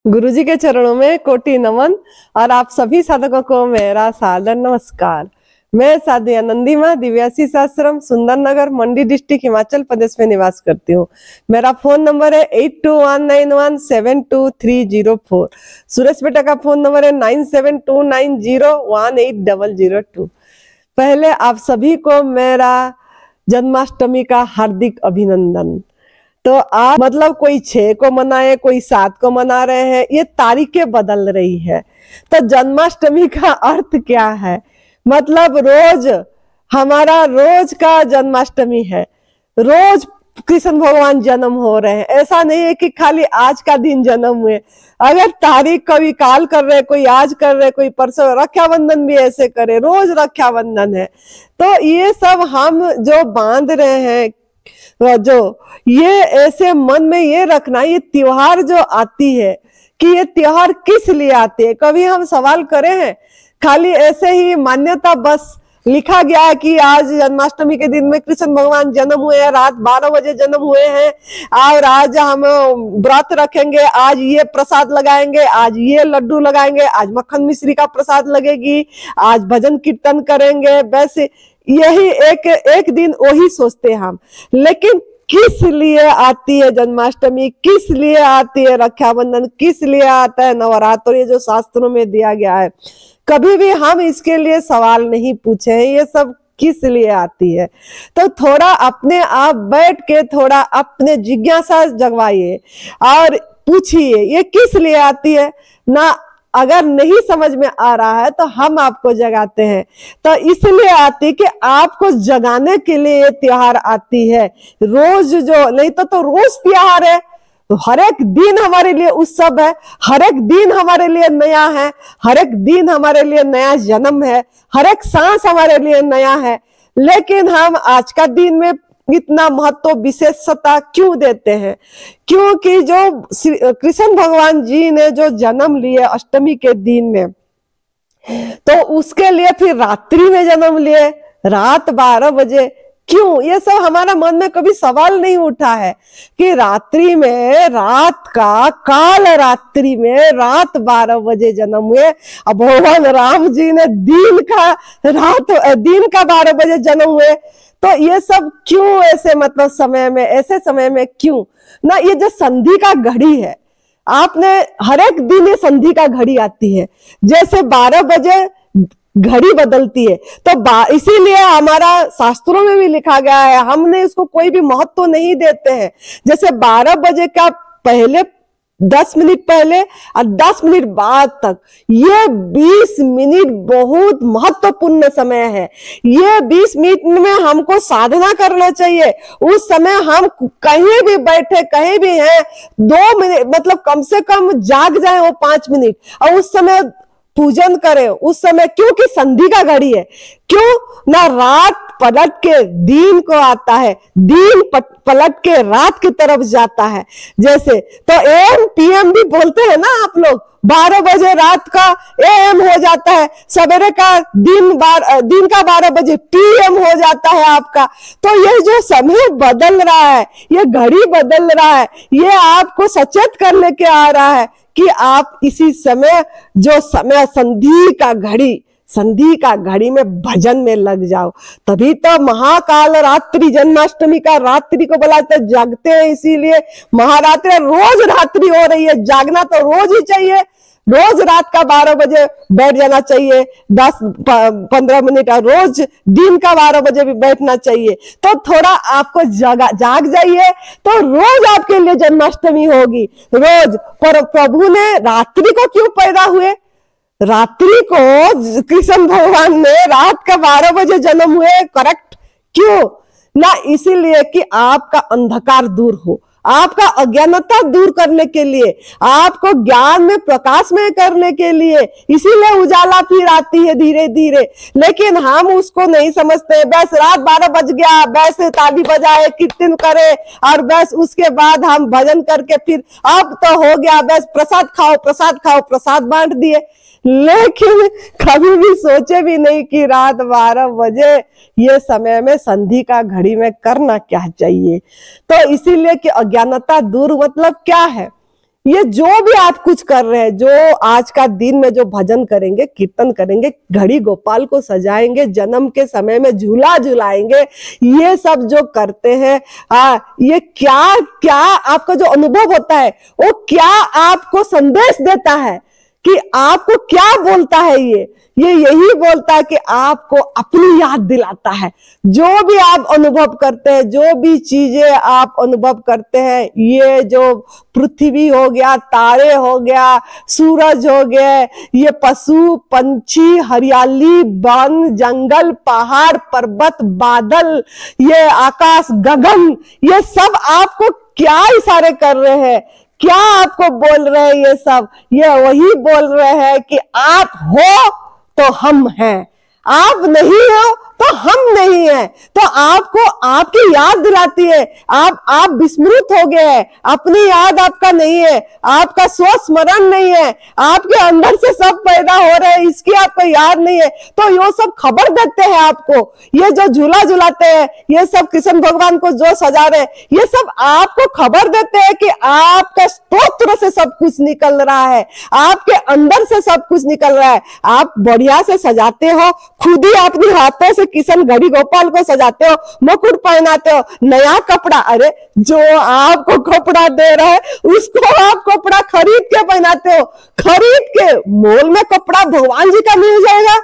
गुरुजी के चरणों में कोटि नमन और आप सभी साधकों को मेरा सादर नमस्कार। मैं साध्वी आनंदी माँ दिव्याशीष आश्रम सुंदरनगर मंडी डिस्ट्रिक्ट हिमाचल प्रदेश में निवास करती हूँ। मेरा फोन नंबर है 8219172304। सुरेश बेटा का फोन नंबर है 9729018002। पहले आप सभी को मेरा जन्माष्टमी का हार्दिक अभिनंदन। तो आप मतलब कोई 6 को मनाए, कोई 7 को मना रहे हैं, ये तारीखें बदल रही है। तो जन्माष्टमी का अर्थ क्या है? मतलब रोज हमारा रोज का जन्माष्टमी है, रोज कृष्ण भगवान जन्म हो रहे हैं। ऐसा नहीं है कि खाली आज का दिन जन्म हुए। अगर तारीख कभी काल कर रहे, कोई आज कर रहे, कोई परसों, रक्षाबंधन भी ऐसे करे, रोज रक्षाबंधन है। तो ये सब हम जो बांध रहे हैं, जो ये ऐसे मन में ये रखना, ये त्योहार जो आती है कि ये त्योहार किस लिए आती है, कभी हम सवाल करें हैं? खाली ऐसे ही मान्यता बस लिखा गया है कि आज जन्माष्टमी के दिन में कृष्ण भगवान जन्म हुए हैं, रात 12 बजे जन्म हुए हैं और आज हम व्रत रखेंगे, आज ये प्रसाद लगाएंगे, आज ये लड्डू लगाएंगे, आज मक्खन मिश्री का प्रसाद लगेगी, आज भजन कीर्तन करेंगे। बस यही एक दिन वही सोचते हैं हम। लेकिन किस लिए आती है जन्माष्टमी, किस लिए आती है रक्षाबंधन, किस लिए आता है नवरात्र, ये जो शास्त्रों में दिया गया है, कभी भी हम इसके लिए सवाल नहीं पूछे हैं। ये सब किस लिए आती है? तो थोड़ा अपने आप बैठ के थोड़ा अपने जिज्ञासा जगवाइए और पूछिए ये किस लिए आती है ना। अगर नहीं समझ में आ रहा है तो हम आपको जगाते हैं। तो इसलिए आती कि आपको जगाने के लिए ये त्योहार आती है। रोज जो नहीं तो रोज त्योहार है, तो हर एक दिन हमारे लिए उत्सव है, हर एक दिन हमारे लिए नया है, हर एक दिन हमारे लिए नया जन्म है, हर एक सांस हमारे लिए नया है। लेकिन हम आज का दिन में इतना महत्व विशेषता क्यों देते हैं? क्योंकि जो कृष्ण भगवान जी ने जो जन्म लिए अष्टमी के दिन में, तो उसके लिए फिर रात्रि में जन्म लिए, रात 12 बजे। क्यों? ये सब हमारा मन में कभी सवाल नहीं उठा है कि रात्रि में, रात का काल रात्रि में रात 12 बजे जन्म हुए। अब भगवान राम जी ने दिन का 12 बजे जन्म हुए। तो ये सब क्यों ऐसे, मतलब समय में, ऐसे समय में क्यों ना? ये जो संधि का घड़ी है, आपने हर एक दिन ये संधि का घड़ी आती है। जैसे 12 बजे घड़ी बदलती है, तो इसीलिए हमारा शास्त्रों में भी लिखा गया है, हमने इसको कोई भी महत्व नहीं देते हैं। जैसे 12 बजे का पहले 10 मिनट पहले और 10 मिनट बाद तक, ये 20 मिनट बहुत महत्वपूर्ण समय है। ये 20 मिनट में हमको साधना करना चाहिए। उस समय हम कहीं भी बैठे, कहीं भी हैं, 2 मिनट मतलब कम से कम जाग जाए वो 5 मिनट, और उस समय पूजन करें। उस समय, क्योंकि संधि का घड़ी है। क्यों ना? रात पलट के दिन को आता है, दिन पलट के रात की तरफ जाता है। जैसे तो एम पीएम भी बोलते हैं ना आप लोग, 12 बजे रात का एम हो जाता है, सवेरे का दिन का 12 बजे पीएम हो जाता है आपका। तो ये जो समय बदल रहा है, ये घड़ी बदल रहा है, ये आपको सचेत करने के आ रहा है कि आप इसी समय, जो समय संधि का घड़ी में भजन में लग जाओ। तभी तो महाकाल रात्रि, जन्माष्टमी का रात्रि को बुलाते, जागते हैं इसीलिए महारात्रि। रोज रात्रि हो रही है, जागना तो रोज ही चाहिए। रोज रात का 12 बजे बैठ जाना चाहिए, 10-15 मिनट, और रोज दिन का 12 बजे भी बैठना चाहिए। तो थोड़ा आपको जाग जाइए, तो रोज आपके लिए जन्माष्टमी होगी। रोज पर प्रभु ने रात्रि को क्यों पैदा हुए? रात्रि को कृष्ण भगवान ने रात का 12 बजे जन्म हुए, करेक्ट? क्यों ना? इसीलिए कि आपका अंधकार दूर हो, आपका अज्ञानता दूर करने के लिए, आपको ज्ञान में प्रकाश में करने के लिए। इसीलिए उजाला फिर आती है धीरे धीरे। लेकिन हम उसको नहीं समझते। बस रात 12 बज गया, बस ताली बजाए, कीर्तन करे, और बस उसके बाद हम भजन करके फिर अब तो हो गया, बस प्रसाद खाओ, प्रसाद खाओ, प्रसाद बांट दिए। लेकिन कभी भी सोचे भी नहीं कि रात 12 बजे ये समय में संधि का घड़ी में करना क्या चाहिए। तो इसीलिए कि अज्ञानता दूर मतलब क्या है? ये जो भी आप कुछ कर रहे हैं, जो आज का दिन में जो भजन करेंगे, कीर्तन करेंगे, घड़ी गोपाल को सजाएंगे, जन्म के समय में झूला झुलाएंगे, ये सब जो करते हैं, ये क्या क्या आपका जो अनुभव होता है वो क्या आपको संदेश देता है, कि आपको क्या बोलता है ये यही बोलता है कि आपको अपनी याद दिलाता है। जो भी आप अनुभव करते हैं, जो भी चीजें आप अनुभव करते हैं, ये जो पृथ्वी हो गया, तारे हो गया, सूरज हो गए, ये पशु पंछी, हरियाली, वन जंगल, पहाड़ पर्वत, बादल, ये आकाश गगन, ये सब आपको क्या इशारे कर रहे हैं, क्या आपको बोल रहे हैं? ये सब ये वही बोल रहे हैं कि आप हो तो हम हैं, आप नहीं हो तो हम नहीं है। तो आपको आपकी याद दिलाती है, आप विस्मृत हो गए हैं, अपनी याद आपका नहीं है, आपका स्वस्मरण नहीं है, आपके अंदर से सब पैदा हो रहे हैं, इसकी आपको याद नहीं है। तो ये सब खबर देते हैं आपको, ये जो झूला झुलाते हैं, ये सब कृष्ण भगवान को जो सजा रहे हैं, ये सब आपको खबर देते हैं कि आपका स्तोत्र से सब कुछ निकल रहा है, आपके अंदर से सब कुछ निकल रहा है। आप बढ़िया से सजाते हो, खुद ही अपने हाथों से किशन घड़ी गोपाल को सजाते हो, मुकुट पहनाते हो, नया कपड़ा, अरे जो आपको कपड़ा दे रहा है उसको आप कपड़ा खरीद के पहनाते हो, खरीद के। मॉल में कपड़ा भगवान जी का मिल जाएगा,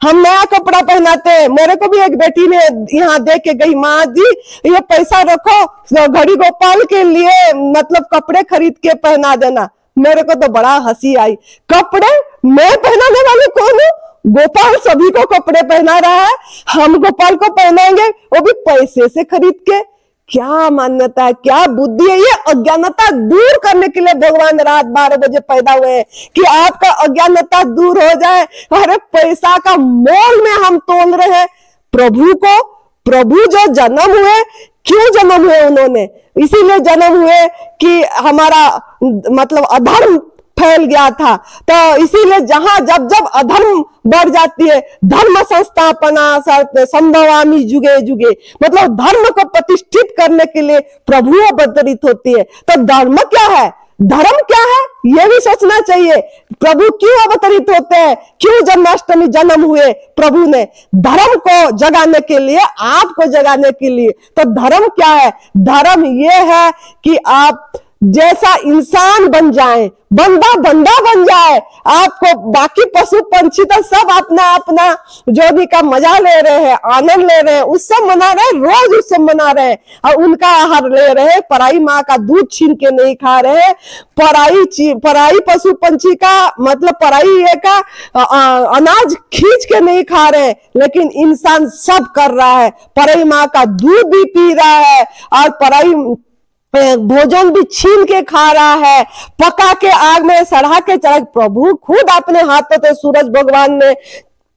हम नया कपड़ा पहनाते हैं। मेरे को भी एक बेटी ने यहाँ दे के गई, माँ जी ये पैसा रखो घड़ी गोपाल के लिए, मतलब कपड़े खरीद के पहना देना। मेरे को तो बड़ा हंसी आई, कपड़े मैं पहनाने वाली कौन हूँ? गोपाल सभी को कपड़े पहना रहा है, हम गोपाल को पहनाएंगे, वो भी पैसे से खरीद के। क्या मान्यता है, क्या बुद्धि है? ये अज्ञानता दूर करने के लिए भगवान रात 12 बजे पैदा हुए हैं, कि आपका अज्ञानता दूर हो जाए। अरे पैसा का मोल में हम तोल रहे हैं प्रभु को। प्रभु जो जन्म हुए, क्यों जन्म हुए उन्होंने? इसीलिए जन्म हुए कि हमारा मतलब अधर्म फैल गया था, तो इसीलिए जहां जब जब अधर्म बढ़ जाती है, धर्म संस्थापना संभवामी जुगे जुगे, मतलब धर्म को प्रतिष्ठित करने के लिए प्रभु अवतरित होती है। तो धर्म क्या है, धर्म क्या है, ये भी सोचना चाहिए। प्रभु क्यों अवतरित होते हैं, क्यों जन्माष्टमी जन्म हुए? प्रभु ने धर्म को जगाने के लिए, आपको जगाने के लिए। तो धर्म क्या है? धर्म ये है कि आप जैसा इंसान बन जाए, बंदा बन जाए। आपको बाकी पशु पंछी तो सब अपना अपना जो भी का मजा ले रहे हैं, आनंद ले रहे हैं, उत्सव मना रहे हैं, रोज उत्सव मना रहे हैं, और उनका आहार ले रहे हैं, पराई माँ का दूध छीन के नहीं खा रहे हैं, पराई पशु पंछी का मतलब पराई ये का अनाज खींच के नहीं खा रहे हैं। लेकिन इंसान सब कर रहा है, पराई माँ का दूध भी पी रहा है, और पराई भोजन भी छीन के खा रहा है, पका के आग में सड़ा के चढ़ा। प्रभु खुद अपने हाथों से सूरज भगवान ने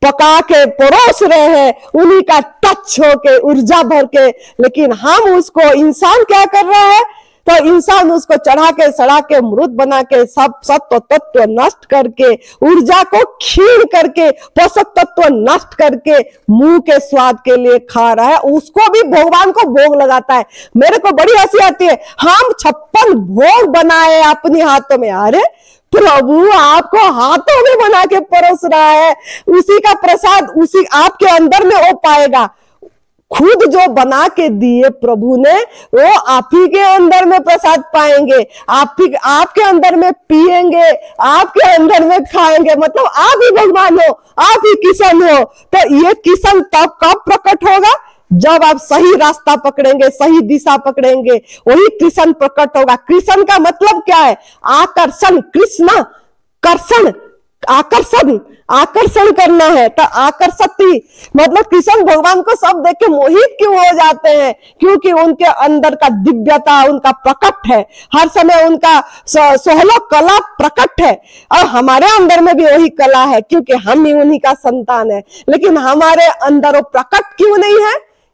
पका के परोस रहे हैं, उन्हीं का टच होके ऊर्जा भर के। लेकिन हम उसको, इंसान क्या कर रहा है? तो इंसान उसको चढ़ा के सड़ा के मृत बना के सब सत्व तत्व नष्ट करके, ऊर्जा को क्षीण करके, पोषक तत्व नष्ट करके मुंह के स्वाद के लिए खा रहा है, उसको भी भगवान को भोग लगाता है। मेरे को बड़ी हंसी आती है, हम 56 भोग बनाए अपने हाथों में। अरे प्रभु आपको हाथों में बना के परोस रहा है, उसी का प्रसाद उसी आपके अंदर में हो पाएगा। खुद जो बना के दिए प्रभु ने, वो आप ही के अंदर में प्रसाद पाएंगे, आपके अंदर में पिएंगे, आपके अंदर में खाएंगे। मतलब आप ही भगवान हो, आप ही किशन हो। तो ये किशन तब कब प्रकट होगा? जब आप सही रास्ता पकड़ेंगे, सही दिशा पकड़ेंगे, वही कृष्ण प्रकट होगा। कृष्ण का मतलब क्या है? आकर्षण, कृष्ण कर्षण, आकर्षण करना है। तो आकर्षति मतलब कृष्ण भगवान को सब देख के मोहित क्यों हो जाते हैं? क्योंकि उनके अंदर का दिव्यता उनका प्रकट है, हर समय उनका 16 कला प्रकट है। और हमारे अंदर में भी वही कला है, क्योंकि हम ही उन्हीं का संतान है। लेकिन हमारे अंदर वो प्रकट क्यों नहीं है?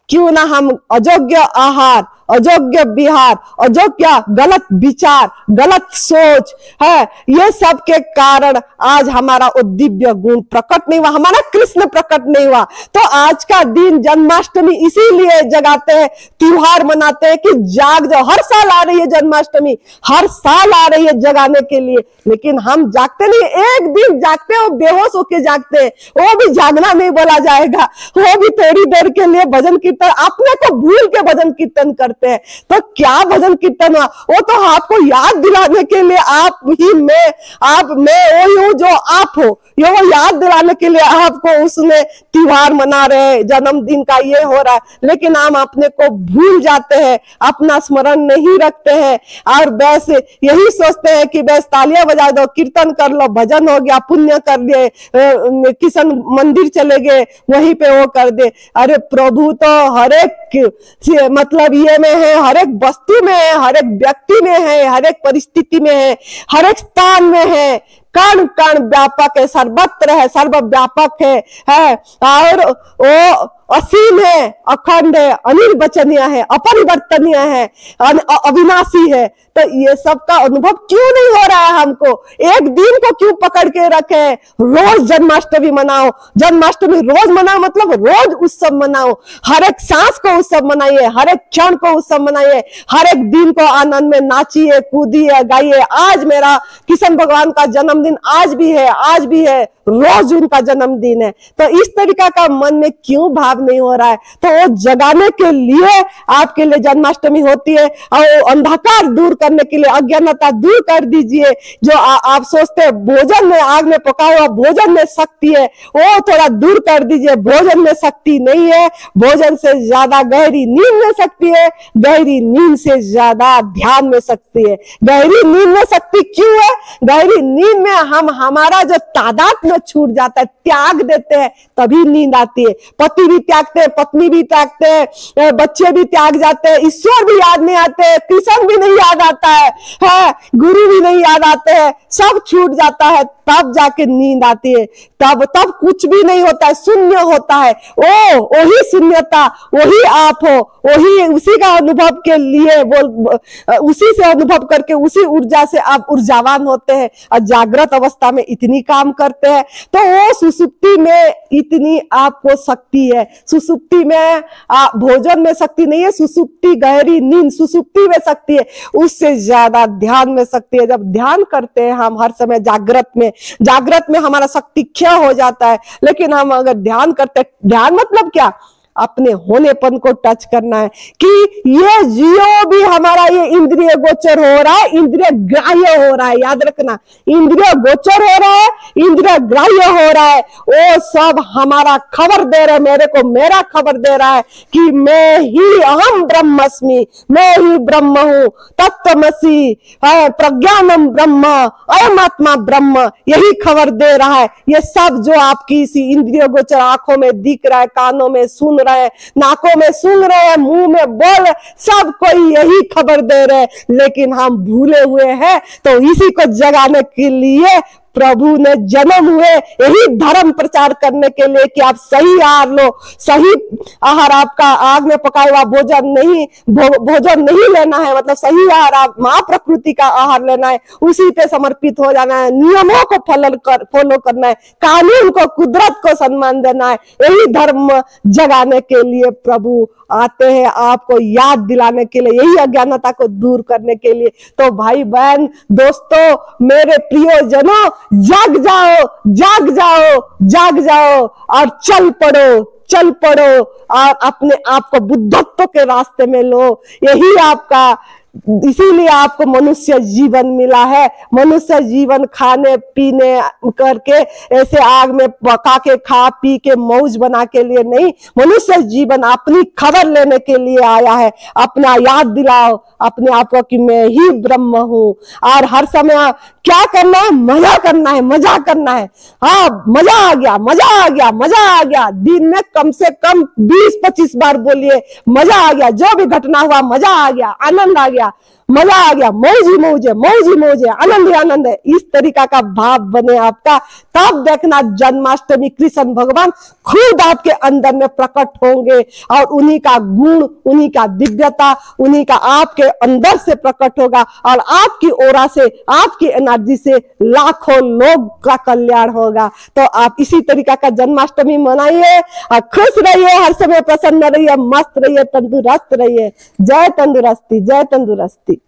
क्यों ना हम अयोग्य आहार, अयोग्य विहार, अयोग्य गलत विचार, गलत सोच है, ये सब के कारण आज हमारा वो दिव्य गुण प्रकट नहीं हुआ, हमारा कृष्ण प्रकट नहीं हुआ। तो आज का दिन जन्माष्टमी इसीलिए जगाते हैं, त्योहार मनाते हैं कि जाग जाओ। हर साल आ रही है जन्माष्टमी, हर साल आ रही है जगाने के लिए, लेकिन हम जागते नहीं। एक दिन जागते हो, बेहोश होके जागते हैं, वो भी जागना नहीं बोला जाएगा, वो भी थोड़ी देर के लिए भजन कीर्तन, अपने को भूल के भजन कीर्तन करते हैं। तो क्या भजन कीर्तन हुआ? वो तो आपको याद दिलाने के लिए, आप ही मैं वही हूँ जो आप हो, ये वो याद दिलाने के लिए आपको उसने त्योहार मना रहे हैं, जन्मदिन का ये हो रहा है, लेकिन हम अपने को भूल जाते हैं, अपना स्मरण नहीं रखते हैं, और बस यही सोचते हैं कि बस तालियां बजा दो, कीर्तन कर लो, भजन हो गया, पुण्य कर लिए, किशन मंदिर चले गए, वहीं पे वो कर दे। अरे प्रभु तो हर एक मतलब ये में है, हर एक वस्तु में है, हर एक व्यक्ति में है, हर एक परिस्थिति में है, हर एक स्थान में है, कण कण व्यापक है, सर्वत्र है, सर्वव्यापक है और वो असीम है, अखंड है, अनिर्वचनीय है, अपरिवर्तनीय है, अविनाशी है। तो ये सब का अनुभव क्यों नहीं हो रहा है हमको? एक दिन को क्यों पकड़ के रखे? रोज जन्माष्टमी मनाओ, जन्माष्टमी रोज मनाओ, मतलब रोज उत्सव मनाओ, हर एक सांस को उत्सव मनाइए, हर एक क्षण को उत्सव मनाइए, हर एक दिन को आनंद में नाचिए, कूदिए, गाइए। आज मेरा किशन भगवान का जन्मदिन आज भी है, आज भी है, रोज उनका जन्मदिन है। तो इस तरीका का मन में क्यों भाव नहीं हो रहा है? तो वो जगाने के लिए आपके लिए जन्माष्टमी होती है, और अंधकार दूर करने के लिए, अज्ञानता दूर कर दीजिए। जो आप सोचते हैं भोजन में, आग में पका हुआ भोजन में शक्ति है, वो थोड़ा दूर कर दीजिए। भोजन में शक्ति नहीं है, भोजन से ज्यादा गहरी नींद में शक्ति है, गहरी नींद से ज्यादा ध्यान में शक्ति है। गहरी नींद में शक्ति क्यों है? गहरी नींद में हम हमारा जो तादाद में छूट जाता है, त्याग देते हैं, तभी नींद आती है। पति भी त्यागते हैं, पत्नी भी त्यागते हैं, बच्चे भी त्याग जाते हैं, ईश्वर भी याद नहीं आते, कृष्ण भी नहीं याद आता है, गुरु भी नहीं याद आते हैं, सब छूट जाता है, तब जाके नींद आती है। तब कुछ भी नहीं होता है, शून्य होता है। ओ वही शून्यता, वही आप हो, वही उसी का अनुभव के लिए उसी से अनुभव करके उसी ऊर्जा से आप ऊर्जावान होते हैं, और जागृत अवस्था में इतनी काम करते हैं। तो वो सुसुप्ति में इतनी आपको शक्ति है। सुसुप्ति में भोजन में शक्ति नहीं है, सुसुप्ति गहरी नींद, सुसुप्ति में शक्ति है, उससे ज्यादा ध्यान में शक्ति है। जब ध्यान करते हैं हम हर समय जागृत में हमारा शक्ति क्षय हो जाता है, लेकिन हम अगर ध्यान करते, ध्यान मतलब क्या? अपने होनेपन को टच करना है कि ये जियो भी हमारा ये इंद्रिय गोचर हो रहा है, इंद्रिय ग्राह्य हो रहा है। याद रखना, इंद्रिय गोचर हो रहा है, इंद्रिय ग्राह्य हो रहा है, वो सब हमारा खबर दे रहे, मेरे को मेरा खबर दे रहा है कि मैं ही अहम ब्रह्मस्मि, मैं ही ब्रह्म हूँ, तत्त्वमसि, प्रज्ञानम ब्रह्म, अयम आत्मा ब्रह्म, यही खबर दे रहा है। ये सब जो आपकी इसी इंद्रिय गोचर आंखों में दिख रहा है, कानों में सुन रहे हैं, नाकों में सुन रहे हैं, मुंह में बोल, सब कोई यही खबर दे रहे हैं, लेकिन हम भूले हुए हैं। तो इसी को जगाने के लिए प्रभु ने जन्म हुए, यही धर्म प्रचार करने के लिए कि आप सही आहार लो, सही आहार, आपका आग में पकाया हुआ भोजन नहीं लेना है, मतलब सही आहार, आप माँ प्रकृति का आहार लेना है, उसी पे समर्पित हो जाना है, नियमों को फॉलो करना है, कानून को, कुदरत को सम्मान देना है। यही धर्म जगाने के लिए प्रभु आते हैं, आपको याद दिलाने के लिए, यही अज्ञानता को दूर करने के लिए। तो भाई बहन, दोस्तों, मेरे प्रियजनों, जाग जाओ, जाग जाओ, जाग जाओ और चल पड़ो और अपने आप को बुद्धत्व के रास्ते में लो। यही आपका, इसीलिए आपको मनुष्य जीवन मिला है। मनुष्य जीवन खाने पीने करके, ऐसे आग में पका के खा पी के मौज बना के लिए नहीं, मनुष्य जीवन अपनी खबर लेने के लिए आया है। अपना याद दिलाओ अपने आप को कि मैं ही ब्रह्म हूँ, और हर समय क्या करना है? मजा करना है, मजा करना है। हाँ, मजा आ गया, मजा आ गया, मजा आ गया। दिन में कम से कम 20-25 बार बोलिए, मजा आ गया, जो भी घटना हुआ मजा आ गया, आनंद आ गया, मजा आ गया, मौज ही मौज है, मौज ही मौज है, आनंद ही आनंद है, इस तरीका का भाव बने आपका, तब देखना जन्माष्टमी कृष्ण भगवान खुद आपके अंदर में प्रकट होंगे और उन्हीं का गुण, उन्हीं का दिव्यता, उन्हीं का आपके अंदर से प्रकट होगा और आपकी ओरा से, आपकी एनर्जी से लाखों लोग का कल्याण होगा। तो आप इसी तरीका का जन्माष्टमी मनाइए और खुश रहिए, हर समय प्रसन्न रहिए, मस्त रहिए, तंदुरुस्त रहिए। जय तंदुरुस्ती, जय तंदुरुस्ती।